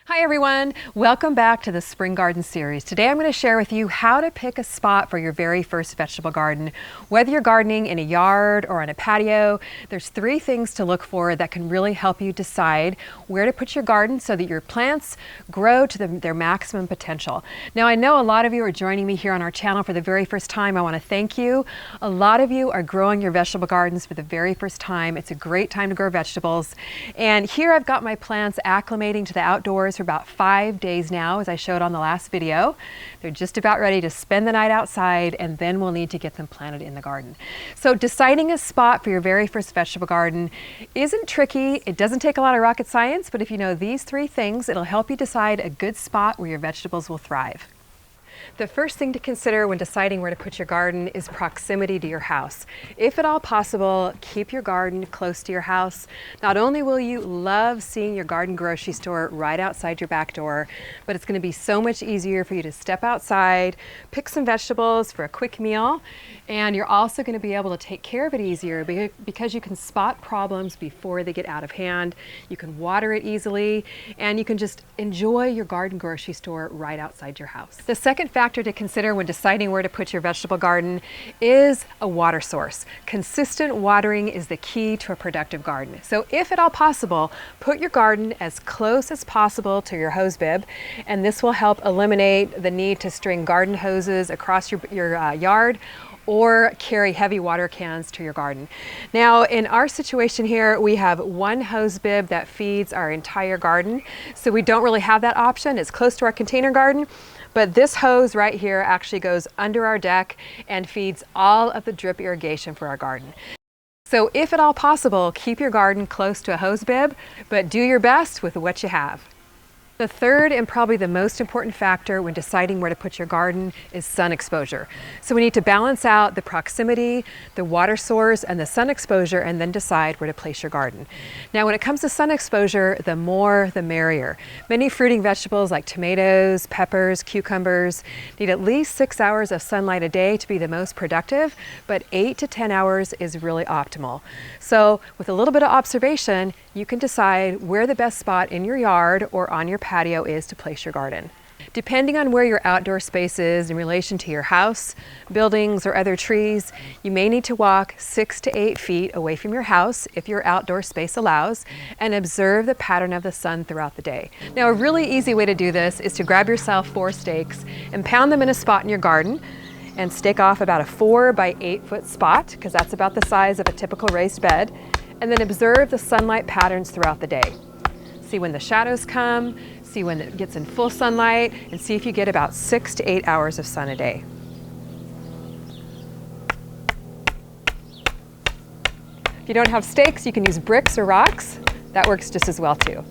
Hi everyone, welcome back to the Spring Garden series. Today I'm going to share with you how to pick a spot for your very first vegetable garden. Whether you're gardening in a yard or on a patio, there's 3 things to look for that can really help you decide where to put your garden so that your plants grow to their maximum potential. Now I know a lot of you are joining me here on our channel for the very first time. I want to thank you. A lot of you are growing your vegetable gardens for the very first time. It's a great time to grow vegetables. And here I've got my plants acclimating to the outdoors for about 5 days now, as I showed on the last video. They're just about ready to spend the night outside, and then we'll need to get them planted in the garden. So deciding a spot for your very first vegetable garden isn't tricky. It doesn't take a lot of rocket science, but if you know these 3 things, it'll help you decide a good spot where your vegetables will thrive. The first thing to consider when deciding where to put your garden is proximity to your house. If at all possible, keep your garden close to your house. Not only will you love seeing your garden grocery store right outside your back door, but it's going to be so much easier for you to step outside, pick some vegetables for a quick meal, and you're also going to be able to take care of it easier because you can spot problems before they get out of hand. You can water it easily, and you can just enjoy your garden grocery store right outside your house. The second factor to consider when deciding where to put your vegetable garden is a water source. Consistent watering is the key to a productive garden. So if at all possible, put your garden as close as possible to your hose bib, and this will help eliminate the need to string garden hoses across your yard or carry heavy water cans to your garden. Now in our situation here, we have one hose bib that feeds our entire garden, so we don't really have that option. It's close to our container garden, but this hose right here actually goes under our deck and feeds all of the drip irrigation for our garden. So if at all possible, keep your garden close to a hose bib, but do your best with what you have. The third and probably the most important factor when deciding where to put your garden is sun exposure. So we need to balance out the proximity, the water source, and the sun exposure, and then decide where to place your garden. Now when it comes to sun exposure, the more the merrier. Many fruiting vegetables like tomatoes, peppers, cucumbers need at least 6 hours of sunlight a day to be the most productive, but 8 to 10 hours is really optimal. So with a little bit of observation, you can decide where the best spot in your yard or on your patio is to place your garden. Depending on where your outdoor space is in relation to your house, buildings, or other trees, you may need to walk 6 to 8 feet away from your house if your outdoor space allows, and observe the pattern of the sun throughout the day. Now, a really easy way to do this is to grab yourself 4 stakes and pound them in a spot in your garden, and stake off about a 4 by 8 foot spot, because that's about the size of a typical raised bed, and then observe the sunlight patterns throughout the day. See when the shadows come, see when it gets in full sunlight, and see if you get about 6 to 8 hours of sun a day. If you don't have stakes, you can use bricks or rocks. That works just as well too.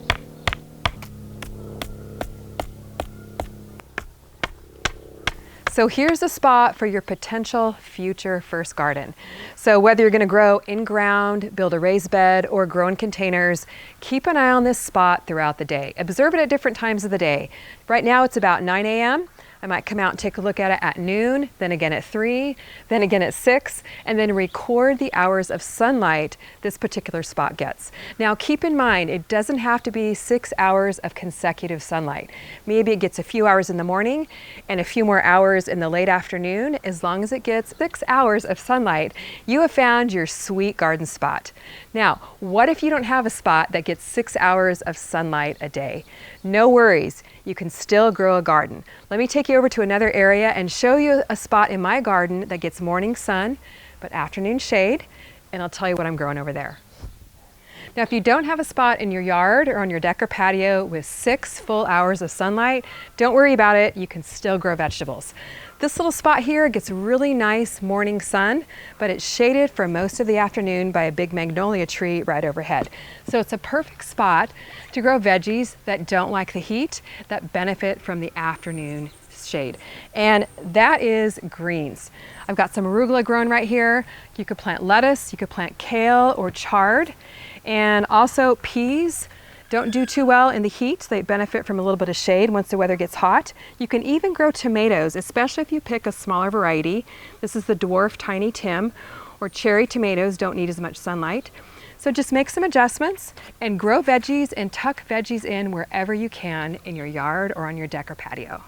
So here's a spot for your potential future first garden. So whether you're going to grow in ground, build a raised bed, or grow in containers, keep an eye on this spot throughout the day. Observe it at different times of the day. Right now it's about 9 a.m. I might come out and take a look at it at noon, then again at 3, then again at 6, and then record the hours of sunlight this particular spot gets. Now keep in mind, it doesn't have to be 6 hours of consecutive sunlight. Maybe it gets a few hours in the morning and a few more hours in the late afternoon. As long as it gets 6 hours of sunlight, you have found your sweet garden spot. Now, what if you don't have a spot that gets 6 hours of sunlight a day? No worries, you can still grow a garden. Let me take you over to another area and show you a spot in my garden that gets morning sun, but afternoon shade, and I'll tell you what I'm growing over there. Now, if you don't have a spot in your yard or on your deck or patio with 6 full hours of sunlight, don't worry about it, you can still grow vegetables. This little spot here gets really nice morning sun, but it's shaded for most of the afternoon by a big magnolia tree right overhead. So it's a perfect spot to grow veggies that don't like the heat, that benefit from the afternoon shade. And that is greens. I've got some arugula growing right here. You could plant lettuce, you could plant kale or chard, and also peas. Don't do too well in the heat. They benefit from a little bit of shade once the weather gets hot. You can even grow tomatoes, especially if you pick a smaller variety. This is the dwarf Tiny Tim, or cherry tomatoes don't need as much sunlight. So just make some adjustments and grow veggies and tuck veggies in wherever you can in your yard or on your deck or patio.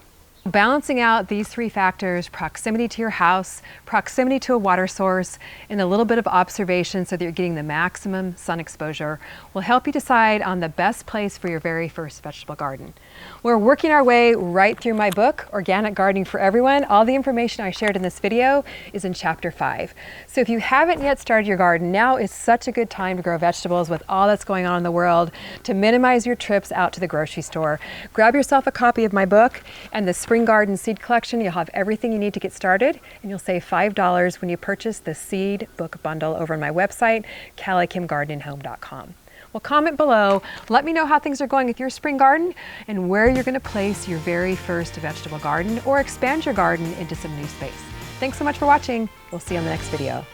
Balancing out these three factors, proximity to your house, proximity to a water source, and a little bit of observation so that you're getting the maximum sun exposure, will help you decide on the best place for your very first vegetable garden. We're working our way right through my book, Organic Gardening for Everyone. All the information I shared in this video is in Chapter 5. So if you haven't yet started your garden, now is such a good time to grow vegetables with all that's going on in the world, to minimize your trips out to the grocery store. Grab yourself a copy of my book and the Spring Garden Seed Collection. You'll have everything you need to get started, and you'll save $5 when you purchase the seed book bundle over on my website, CallieKimGardeningHome.com. Well, comment below. Let me know how things are going with your spring garden and where you're going to place your very first vegetable garden or expand your garden into some new space. Thanks so much for watching. We'll see you on the next video.